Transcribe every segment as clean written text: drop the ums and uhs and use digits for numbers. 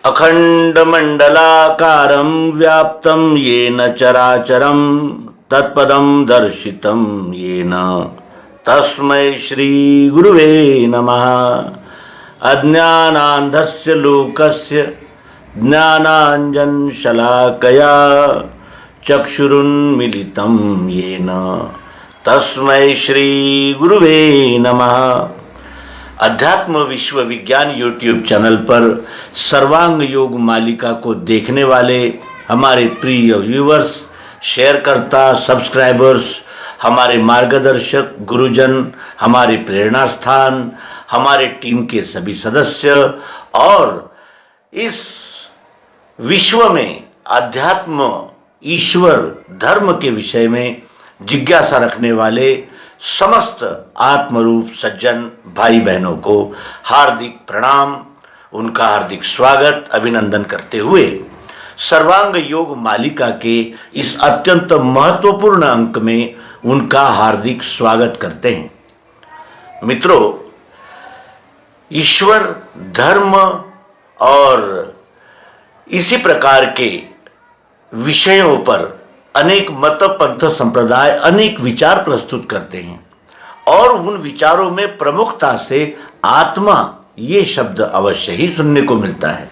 अखंडमंडलाकारं व्याप्तं येन चराचरं तत्पदं दर्शितं येन तस्मै श्री गुरुवे नमः। अज्ञानान्धस्य लोकस्य ज्ञानाञ्जनशलाकया चक्षुरुन्मीलितं येन तस्मै श्री गुरुवे नमः। अध्यात्म विश्व विज्ञान यूट्यूब चैनल पर सर्वांग योग मालिका को देखने वाले हमारे प्रिय व्यूवर्स, शेयरकर्ता, सब्सक्राइबर्स, हमारे मार्गदर्शक, गुरुजन, हमारे प्रेरणा स्थान, हमारे टीम के सभी सदस्य और इस विश्व में अध्यात्म, ईश्वर, धर्म के विषय में जिज्ञासा रखने वाले समस्त आत्मरूप सज्जन भाई बहनों को हार्दिक प्रणाम, उनका हार्दिक स्वागत, अभिनंदन करते हुए सर्वांग योग मालिका के इस अत्यंत महत्वपूर्ण अंक में उनका हार्दिक स्वागत करते हैं। मित्रों, ईश्वर, धर्म और इसी प्रकार के विषयों पर अनेक मत, पंथ, संप्रदाय अनेक विचार प्रस्तुत करते हैं और उन विचारों में प्रमुखता से आत्मा ये शब्द अवश्य ही सुनने को मिलता है।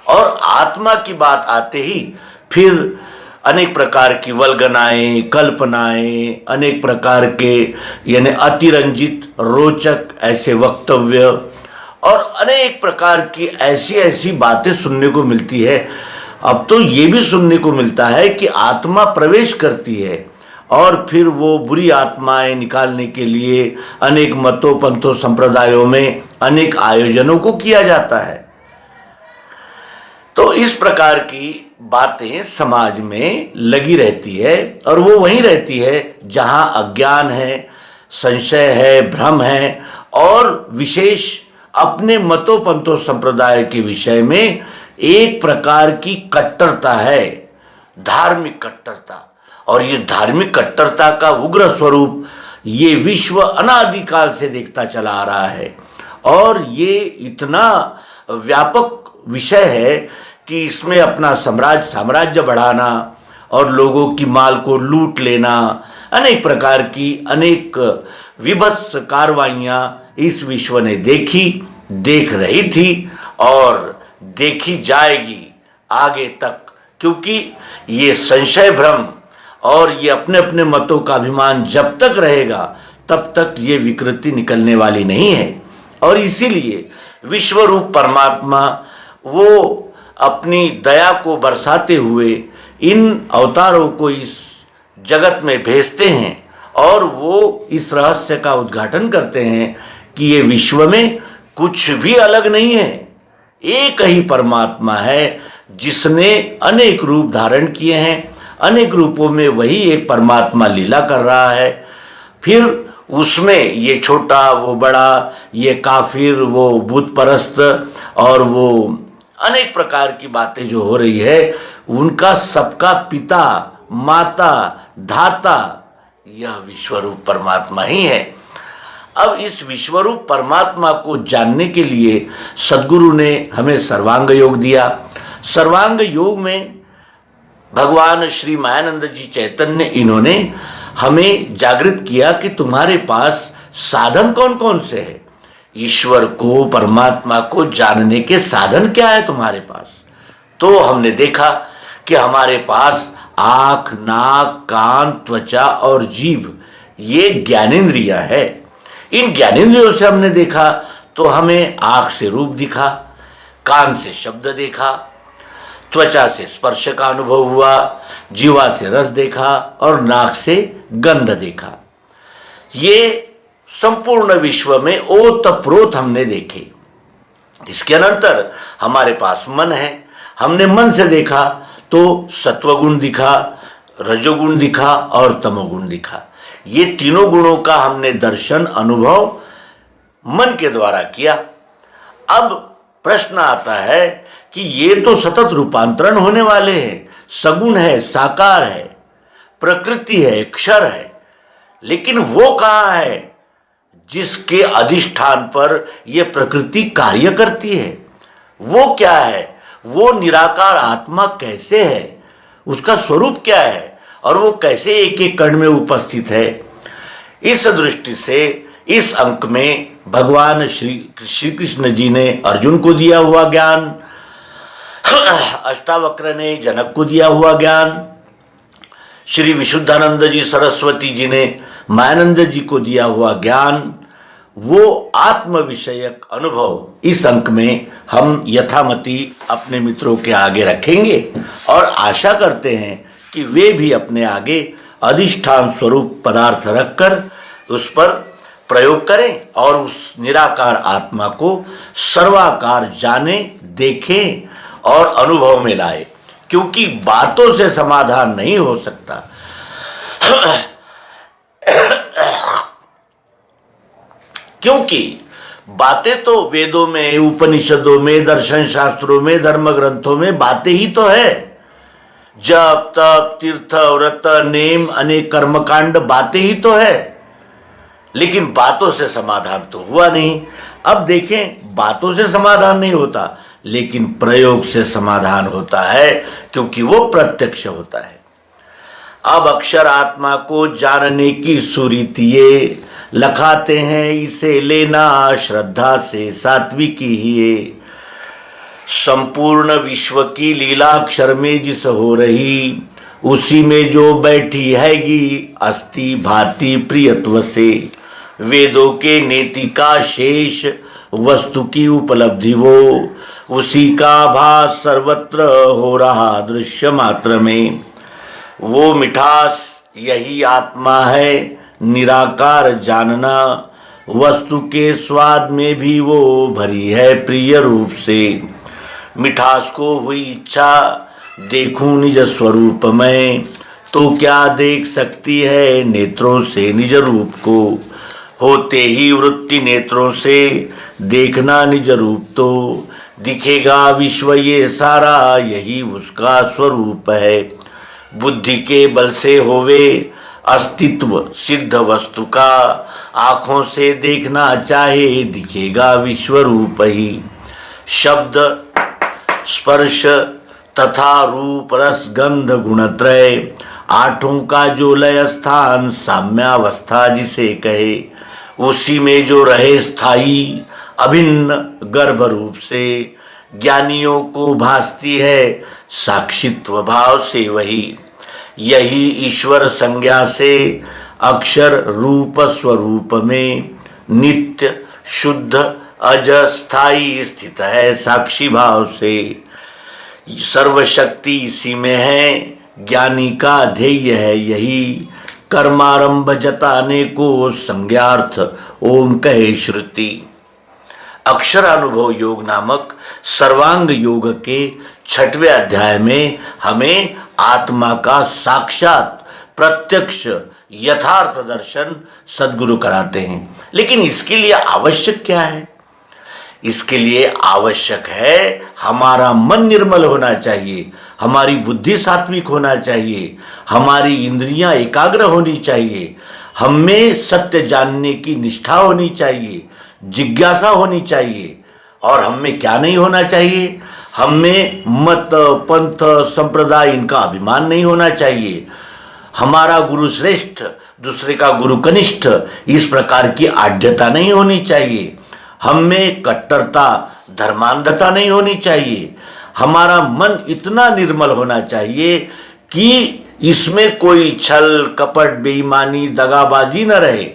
और आत्मा की बात आते ही फिर अनेक प्रकार की वल्गनाएं, कल्पनाएं, अनेक प्रकार के यानी अतिरंजित, रोचक ऐसे वक्तव्य और अनेक प्रकार की ऐसी ऐसी बातें सुनने को मिलती है। अब तो ये भी सुनने को मिलता है कि आत्मा प्रवेश करती है और फिर वो बुरी आत्माएं निकालने के लिए अनेक मतों, पंथों, संप्रदायों में अनेक आयोजनों को किया जाता है। तो इस प्रकार की बातें समाज में लगी रहती है और वो वहीं रहती है जहां अज्ञान है, संशय है, भ्रम है और विशेष अपने मतों, पंथों, संप्रदाय के विषय में एक प्रकार की कट्टरता है, धार्मिक कट्टरता। और ये धार्मिक कट्टरता का उग्र स्वरूप ये विश्व अनादिकाल से देखता चला आ रहा है और ये इतना व्यापक विषय है कि इसमें अपना साम्राज्य बढ़ाना और लोगों की माल को लूट लेना, अनेक प्रकार की अनेक विभत्स कार्रवाइयाँ इस विश्व ने देखी, देख रही थी और देखी जाएगी आगे तक, क्योंकि ये संशय, भ्रम और ये अपने अपने मतों का अभिमान जब तक रहेगा तब तक ये विकृति निकलने वाली नहीं है। और इसीलिए विश्वरूप परमात्मा वो अपनी दया को बरसाते हुए इन अवतारों को इस जगत में भेजते हैं और वो इस रहस्य का उद्घाटन करते हैं कि ये विश्व में कुछ भी अलग नहीं है, एक ही परमात्मा है जिसने अनेक रूप धारण किए हैं, अनेक रूपों में वही एक परमात्मा लीला कर रहा है। फिर उसमें ये छोटा, वो बड़ा, ये काफिर, वो बुत परस्त और वो अनेक प्रकार की बातें जो हो रही है, उनका सबका पिता, माता, धाता यह विश्वरूप परमात्मा ही है। अब इस विश्वरूप परमात्मा को जानने के लिए सद्गुरु ने हमें सर्वांग योग दिया। सर्वांग योग में भगवान श्री मायानंद जी चैतन्य, इन्होंने हमें जागृत किया कि तुम्हारे पास साधन कौन कौन से हैं, ईश्वर को, परमात्मा को जानने के साधन क्या है तुम्हारे पास। तो हमने देखा कि हमारे पास आँख, नाक, कान, त्वचा और जीभ ये ज्ञानेंद्रियां है। इन ज्ञानेंद्रियों से हमने देखा तो हमें आँख से रूप दिखा, कान से शब्द देखा, त्वचा से स्पर्श का अनुभव हुआ, जीवा से रस देखा और नाक से गंध देखा। ये संपूर्ण विश्व में ओतप्रोत हमने देखे। इसके अनंतर हमारे पास मन है, हमने मन से देखा तो सत्वगुण दिखा, रजोगुण दिखा और तमोगुण दिखा। ये तीनों गुणों का हमने दर्शन, अनुभव मन के द्वारा किया। अब प्रश्न आता है कि ये तो सतत रूपांतरण होने वाले हैं, सगुण है, साकार है, प्रकृति है, क्षर है, लेकिन वो कहाँ है जिसके अधिष्ठान पर यह प्रकृति कार्य करती है? वो क्या है? वो निराकार आत्मा कैसे है, उसका स्वरूप क्या है और वो कैसे एक एक कण में उपस्थित है। इस दृष्टि से इस अंक में भगवान श्री कृष्ण जी ने अर्जुन को दिया हुआ ज्ञान, अष्टावक्र ने जनक को दिया हुआ ज्ञान, श्री विशुद्धानंद जी सरस्वती जी ने मायानंद जी को दिया हुआ ज्ञान, वो आत्म विषयक अनुभव इस अंक में हम यथामति अपने मित्रों के आगे रखेंगे और आशा करते हैं कि वे भी अपने आगे अधिष्ठान स्वरूप पदार्थ रखकर उस पर प्रयोग करें और उस निराकार आत्मा को सर्वाकार जाने, देखें और अनुभव में लाए, क्योंकि बातों से समाधान नहीं हो सकता। क्योंकि बातें तो वेदों में, उपनिषदों में, दर्शन शास्त्रों में, धर्म ग्रंथों में बातें ही तो है। जप तप तीर्थ व्रत नेम अनेक कर्मकांड बातें ही तो है, लेकिन बातों से समाधान तो हुआ नहीं। अब देखें, बातों से समाधान नहीं होता, लेकिन प्रयोग से समाधान होता है, क्योंकि वो प्रत्यक्ष होता है। अब अक्षर आत्मा को जानने की सुरीतिये लखाते हैं, इसे लेना श्रद्धा से सात्विकी ही। संपूर्ण विश्व की लीला अक्षर में जिस हो रही, उसी में जो बैठी हैगी अस्ति भांति प्रियत्व से। वेदों के नेति का शेष वस्तु की उपलब्धि वो, उसी का भास सर्वत्र हो रहा दृश्य मात्र में। वो मिठास यही आत्मा है निराकार जानना, वस्तु के स्वाद में भी वो भरी है प्रिय रूप से। मिठास को हुई इच्छा देखूं निज स्वरूप में, तो क्या देख सकती है नेत्रों से निज रूप को। होते ही वृत्ति नेत्रों से देखना निज रूप, तो दिखेगा विश्व ये सारा यही उसका स्वरूप है। बुद्धि के बल से होवे अस्तित्व सिद्ध वस्तु का, आँखों से देखना चाहे दिखेगा विश्व रूप ही। शब्द स्पर्श तथा रूप रस गंध गुणत्रय, आठों का जो लय स्थान साम्यावस्था जिसे कहे, उसी में जो रहे स्थायी अभिन्न गर्भ रूप से। ज्ञानियों को भासती है साक्षित्व भाव से वही, यही ईश्वर संज्ञा से अक्षर रूप स्वरूप में नित्य शुद्ध अज स्थायी स्थित है साक्षी भाव से। सर्वशक्ति इसी में है, ज्ञानी का ध्येय है यही। कर्मारंभ जताने को संज्ञार्थ ओम कहे श्रुति। अक्षरानुभव योग नामक सर्वांग योग के 6वें अध्याय में हमें आत्मा का साक्षात प्रत्यक्ष यथार्थ दर्शन सद्गुरु कराते हैं। लेकिन इसके लिए आवश्यक क्या है? इसके लिए आवश्यक है हमारा मन निर्मल होना चाहिए, हमारी बुद्धि सात्विक होना चाहिए, हमारी इंद्रियां एकाग्र होनी चाहिए, हमें सत्य जानने की निष्ठा होनी चाहिए, जिज्ञासा होनी चाहिए। और हमें क्या नहीं होना चाहिए? हमें मत पंथ संप्रदाय इनका अभिमान नहीं होना चाहिए। हमारा गुरु श्रेष्ठ दूसरे का गुरु कनिष्ठ इस प्रकार की आढ्यता नहीं होनी चाहिए। हमें कट्टरता धर्मांधता नहीं होनी चाहिए। हमारा मन इतना निर्मल होना चाहिए कि इसमें कोई छल कपट बेईमानी दगाबाजी न रहे।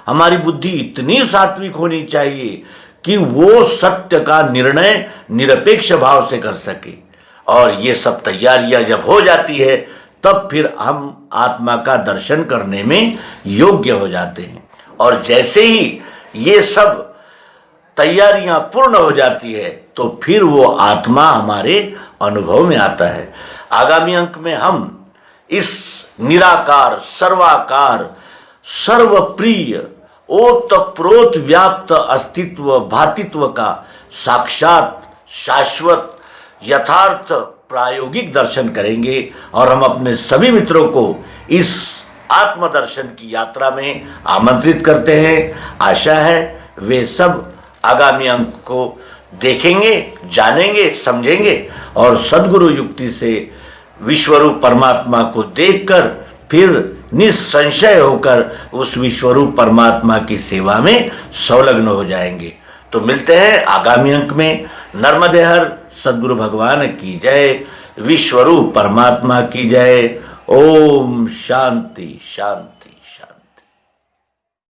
हमारी बुद्धि इतनी सात्विक होनी चाहिए कि वो सत्य का निर्णय निरपेक्ष भाव से कर सके। और ये सब तैयारियां जब हो जाती है तब फिर हम आत्मा का दर्शन करने में योग्य हो जाते हैं। और जैसे ही ये सब तैयारियां पूर्ण हो जाती है तो फिर वो आत्मा हमारे अनुभव में आता है। आगामी अंक में हम इस निराकार सर्वाकार सर्वप्रिय ओतप्रोत व्याप्त अस्तित्व भातित्व का साक्षात शाश्वत यथार्थ प्रायोगिक दर्शन करेंगे। और हम अपने सभी मित्रों को इस आत्मदर्शन की यात्रा में आमंत्रित करते हैं। आशा है वे सब आगामी अंक को देखेंगे, जानेंगे, समझेंगे और सद्गुरु युक्ति से विश्वरूप परमात्मा को देखकर फिर निसंशय होकर उस विश्वरूप परमात्मा की सेवा में संलग्न हो जाएंगे। तो मिलते हैं आगामी अंक में। नर्मदे हर सद्गुरु भगवान की जय, विश्वरूप परमात्मा की जय। ओम शांति शांति।